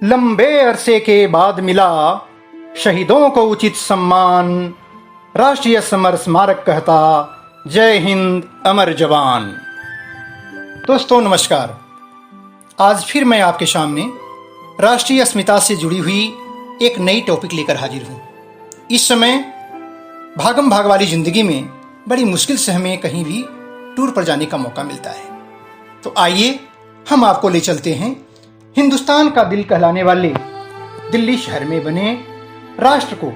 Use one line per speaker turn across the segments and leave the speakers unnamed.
लंबे अरसे के बाद मिला शहीदों को उचित सम्मान। राष्ट्रीय समर स्मारक कहता जय हिंद अमर जवान। दोस्तों नमस्कार। आज फिर मैं आपके सामने राष्ट्रीय अस्मिता से जुड़ी हुई एक नई टॉपिक लेकर हाजिर हूँ। इस समय भागम भाग वाली जिंदगी में बड़ी मुश्किल से हमें कहीं भी टूर पर जाने का मौका मिलता है। तो आइए हम आपको ले चलते हैं हिंदुस्तान का दिल कहलाने वाले दिल्ली शहर में बने, राष्ट्र को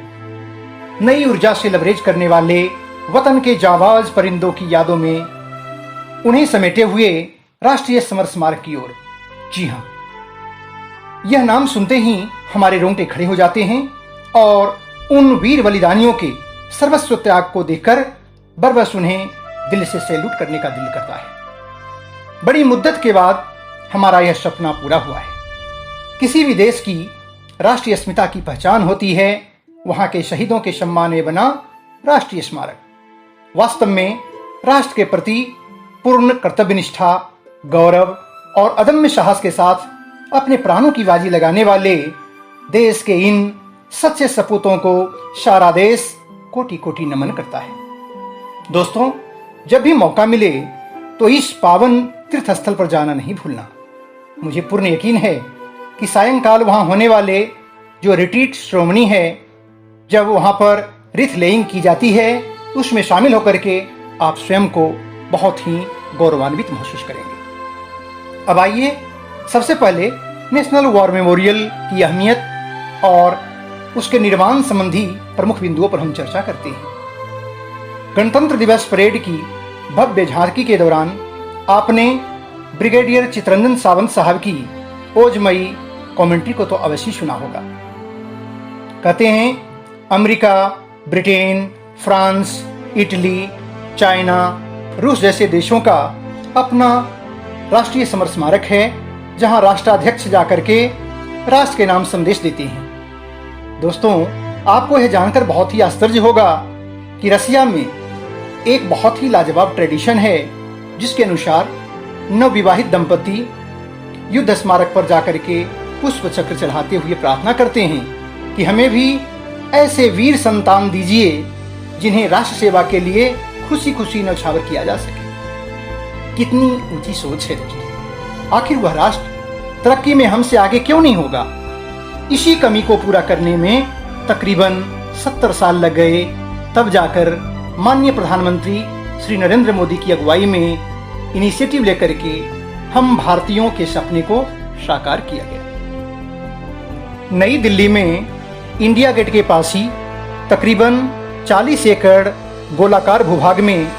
नई ऊर्जा से लबरेज करने वाले वतन के जाबाज परिंदों की यादों में उन्हें समेटे हुए राष्ट्रीय समर स्मारक की ओर। जी हाँ, यह नाम सुनते ही हमारे रोंगटे खड़े हो जाते हैं और उन वीर बलिदानियों के सर्वस्व त्याग को देखकर बरबस उन्हें दिल से सैल्यूट करने का दिल करता है। बड़ी मुद्दत के बाद हमारा यह सपना पूरा हुआ है। किसी भी देश की राष्ट्रीय अस्मिता की पहचान होती है वहां के शहीदों के सम्मान में बना राष्ट्रीय स्मारक। वास्तव में राष्ट्र के प्रति पूर्ण कर्तव्यनिष्ठा, गौरव और अदम्य साहस के साथ अपने प्राणों की बाजी लगाने वाले देश के इन सच्चे सपूतों को सारा देश कोटि कोटि नमन करता है। दोस्तों, जब भी मौका मिले तो इस पावन तीर्थ स्थल पर जाना नहीं भूलना। मुझे पूर्ण यकीन है कि सायंकाल वहां होने वाले जो रिट्रीट श्रोमणी है, जब वहां पर रिथ लेइंग की जाती है, उसमें शामिल होकर के आप स्वयं को बहुत ही गौरवान्वित महसूस करेंगे। अब आइए सबसे पहले नेशनल वॉर मेमोरियल की अहमियत और उसके निर्माण संबंधी प्रमुख बिंदुओं पर हम चर्चा करते हैं। गणतंत्र दिवस परेड की भव्य झांकी के दौरान आपने ब्रिगेडियर चितरंजन सावंत साहब की ओजमयी कमेंट्री को तो अवश्य सुना होगा। कहते हैं America, Britain, France, Italy, China, रूस जैसे देशों का अपना राष्ट्रीय समर स्मारक है, जहां राष्ट्राध्यक्ष जाकर के राष्ट्र के नाम संदेश देते हैं। दोस्तों, आपको यह जानकर बहुत ही आश्चर्य होगा कि रसिया में एक बहुत ही लाजवाब ट्रेडिशन है, जिसके अनुसार नवविवाहित दंपति युद्ध स्मारक पर जाकर के पुष्प चक्र चढ़ाते हुए प्रार्थना करते हैं कि हमें भी ऐसे वीर संतान दीजिए जिन्हें राष्ट्र सेवा के लिए खुशी खुशी न्यौछावर किया जा सके। कितनी ऊंची सोच है दोस्तों। आखिर वह राष्ट्र तरक्की में हमसे आगे क्यों नहीं होगा? इसी कमी को पूरा करने में तकरीबन 70 साल लग गए। तब जाकर माननीय प्रधानमंत्री श्री नरेंद्र मोदी की अगुवाई में इनिशिएटिव लेकर के हम भारतीयों के सपने को साकार किया गया। नई दिल्ली में इंडिया गेट के पास ही तकरीबन 40 एकड़ गोलाकार भूभाग में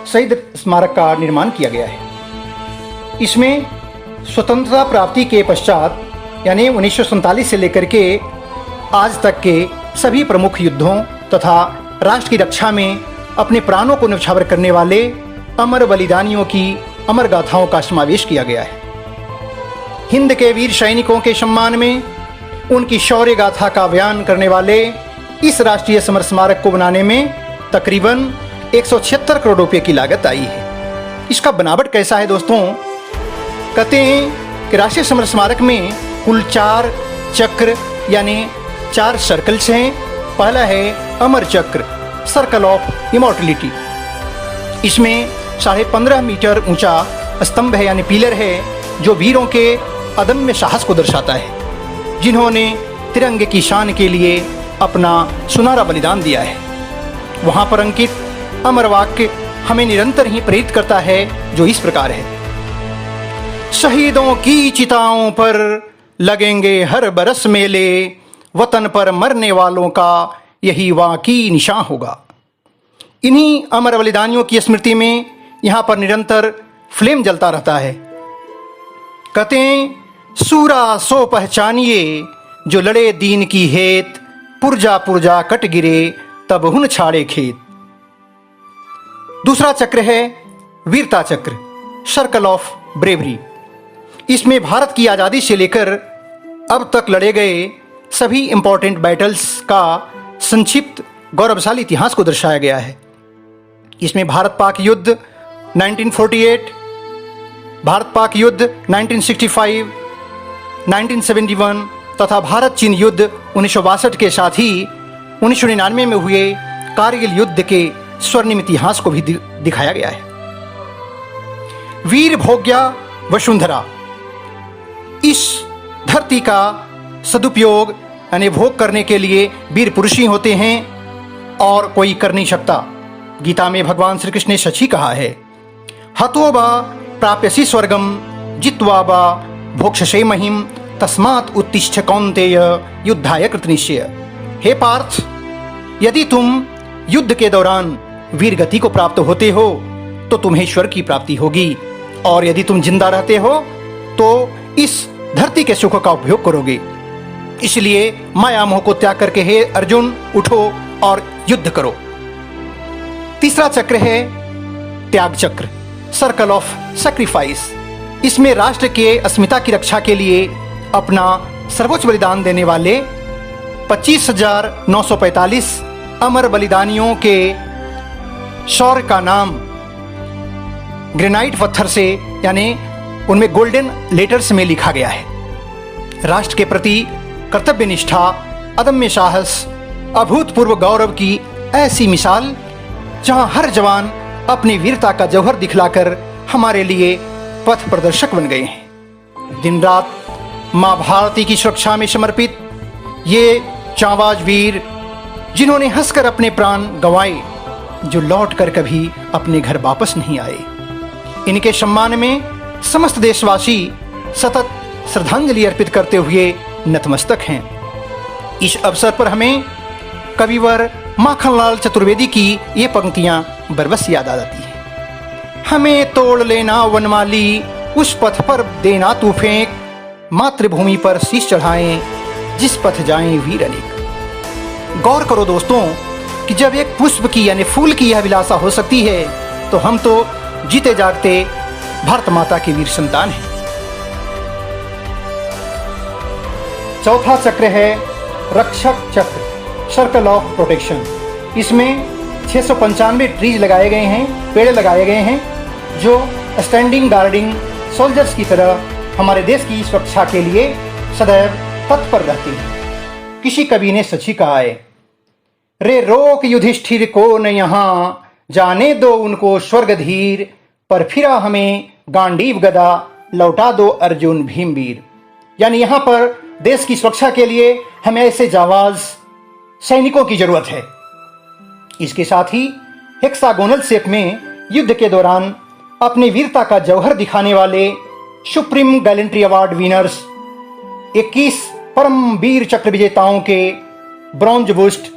शहीद स्मारक का निर्माण किया गया है। इसमें स्वतंत्रता प्राप्ति के पश्चात यानी 1947 से लेकर के आज तक के सभी प्रमुख युद्धों तथा राष्ट्र की रक्षा में अपने प्राणों को न्यौछावर करने वाले अमर बलिदानियों की अमर गाथाओं का समावेश किया गया है। हिंद के वीर सैनिकों के सम्मान में उनकी शौर्य गाथा का बयान करने वाले इस राष्ट्रीय समर स्मारक को बनाने में तकरीबन 176 करोड़ रुपए की लागत आई है। इसका बनावट कैसा है दोस्तों? कहते हैं कि राष्ट्रीय समर स्मारक में कुल 4 चक्र यानी 4 सर्कल्स हैं। पहला है अमर चक्र, सर्कल ऑफ इमॉर्टलिटी। इसमें 15.5 मीटर ऊंचा स्तंभ है यानी पिलर है, जो वीरों के अदम्य साहस को दर्शाता है, जिन्होंने तिरंगे की शान के लिए अपना सुनहरा बलिदान दिया है। वहां पर अंकित अमर वाक्य हमें निरंतर ही प्रेरित करता है, जो इस प्रकार है। शहीदों की चिताओं पर लगेंगे हर बरस मेले, वतन पर मरने वालों का यही वाकई निशान होगा। इन्हीं अमर बलिदानियों की स्मृति में यहाँ पर निरंतर फ्लेम जलता रहता है। कहते हैं सूरा सो पहचानिए जो लड़े दीन की हेत, पुरजा पुरजा कट गिरे तब हुन छाड़े खेत। दूसरा चक्र है वीरता चक्र, सर्कल ऑफ ब्रेवरी। इसमें भारत की आज़ादी से लेकर अब तक लड़े गए सभी इंपॉर्टेंट बैटल्स का संक्षिप्त गौरवशाली इतिहास को दर्शाया गया है। इसमें भारत पाक युद्ध 1948, भारत पाक युद्ध 1965, 1971, तथा भारत चीन युद्ध 1962 के साथ ही 1999 में हुए कारगिल युद्ध के स्वर्णिम इतिहास को भी दिखाया गया है। वीर भोग्या वसुंधरा, इस धरती का सदुपयोग यानी भोग करने के लिए वीर पुरुष ही होते हैं और कोई कर नहीं सकता। गीता में भगवान श्री कृष्ण ने सच ही कहा है, हतो वा प्राप्यसि स्वर्गम जित्वा वा भोक्ष्यसे महिम तस्मात् उत्तिष्ठ कौन्तेय युद्धाय कृतनिश्चय। हे पार्थ, यदि तुम युद्ध के दौरान वीर गति को प्राप्त होते हो तो तुम्हें ईश्वर की प्राप्ति होगी, और यदि तुम जिंदा रहते हो तो इस धरती के सुख का उपभोग करोगे। इसलिए माया मोह को त्याग करके हे अर्जुन उठो और युद्ध करो। तीसरा चक्र है त्याग चक्र, सर्कल ऑफ सैक्रिफाइस। इसमें राष्ट्र के अस्मिता की रक्षा के लिए अपना सर्वोच्च बलिदान देने वाले 25,945 अमर बलिदानियों के शौर्य का नाम ग्रेनाइट पत्थर से यानी उनमें गोल्डन लेटर्स में लिखा गया है। राष्ट्र के प्रति कर्तव्य निष्ठा, अदम्य साहस, अभूतपूर्व गौरव की ऐसी मिसाल जहां हर जवान अपनी वीरता का जौहर दिखलाकर हमारे लिए पथ प्रदर्शक बन गए हैं। दिन रात मां भारती की सुरक्षा में समर्पित ये जांबाज वीर, जिन्होंने हंसकर अपने प्राण गंवाए, जो लौट कर कभी अपने घर वापस नहीं आए, इनके सम्मान में समस्त देशवासी सतत श्रद्धांजलि अर्पित करते हुए नतमस्तक हैं। इस अवसर पर हमें कविवर माखनलाल चतुर्वेदी की ये पंक्तियां बरबस याद आ जाती हैं। हमें तोड़ लेना वनमाली, उस पथ पर देना तू फेंक, मातृभूमि पर शीश चढ़ाएं, जिस पथ जाएं वीर अनेक। गौर करो दोस्तों कि जब एक पुष्प की यानी फूल की यह विलासा हो सकती है तो हम तो जीते जागते भारत माता की वीर संतान हैं। चौथा चक्र है रक्षक चक्र, सर्कल ऑफ प्रोटेक्शन। इसमें 695 ट्रीज लगाए गए हैं, पेड़ लगाए गए हैं, जो स्टैंडिंग गार्डिंग सोल्जर्स की तरह हमारे देश की सुरक्षा के लिए सदैव तत्पर रहती है। किसी कवि ने सच ही कहा है, रे रोक युधिष्ठिर को न यहाँ, जाने दो उनको स्वर्ग धीर, पर फिरा हमें गांडीव गदा, लौटा दो अर्जुन भीमवीर। यानी यहाँ पर देश की सुरक्षा के लिए हमें ऐसे जाबाज सैनिकों की जरूरत है। इसके साथ ही हेक्सागोनल शेप में युद्ध के दौरान अपनी वीरता का जौहर दिखाने वाले सुप्रीम गैलेंट्री अवार्ड विनर्स 21 परम वीर चक्र विजेताओं के ब्रॉन्ज बुस्ट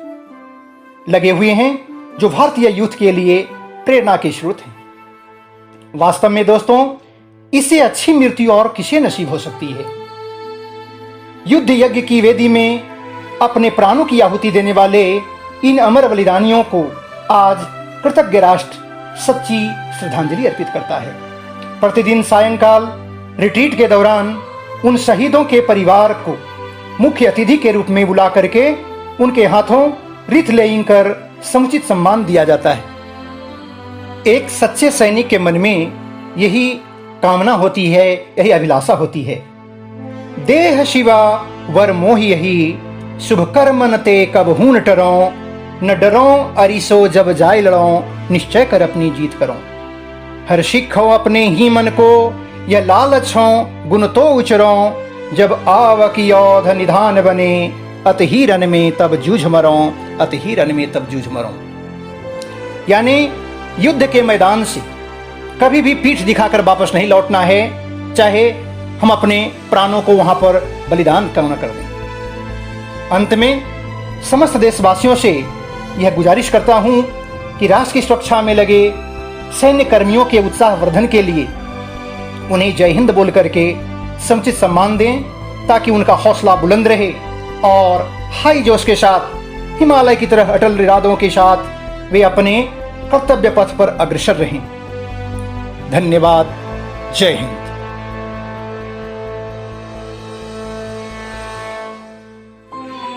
लगे हुए हैं, जो भारतीय यूथ के लिए प्रेरणा के स्रोत हैं। वास्तव में दोस्तों, इससे अच्छी मृत्यु और किसे नसीब हो सकती है। युद्ध यज्ञ की वेदी में अपने प्राणों की आहुति देने वाले इन अमर बलिदानियों को आज कृतज्ञ राष्ट्र सच्ची श्रद्धांजलि अर्पित करता है। प्रतिदिन सायंकाल रिट्रीट के दौरान उन शहीदों के परिवार को मुख्य अतिथि के रूप में बुला करके उनके हाथों रिथ लेइंग कर समुचित सम्मान दिया जाता है। एक सच्चे सैनिक के मन में यही कामना होती है, यही अभिलाषा होती है। देह शिवा वर मोह यही, शुभ कर्म न ते कब हूं न टरों, न डरों अरिसो जब जाय लड़ों, निश्चय कर अपनी जीत करो। हर सिखो अपने ही मन को, यह लालच हो गुण तो उचरों, जब आव की योध निधान बने, अत ही रन में तब जूझ मरों, अत ही रन में तब जूझ मरों। यानी युद्ध के मैदान से कभी भी पीठ दिखाकर वापस नहीं लौटना है, चाहे हम अपने प्राणों को वहां पर बलिदान क्यों न कर दें। अंत में समस्त देशवासियों से यह गुजारिश करता हूं कि राष्ट्र की सुरक्षा में लगे सैन्य कर्मियों के उत्साह वर्धन के लिए उन्हें जय हिंद बोल करके समुचित सम्मान दें, ताकि उनका हौसला बुलंद रहे और हाई जोश के साथ हिमालय की तरह अटल इरादों के साथ वे अपने कर्तव्य पथ पर अग्रसर रहें। धन्यवाद। जय हिंद।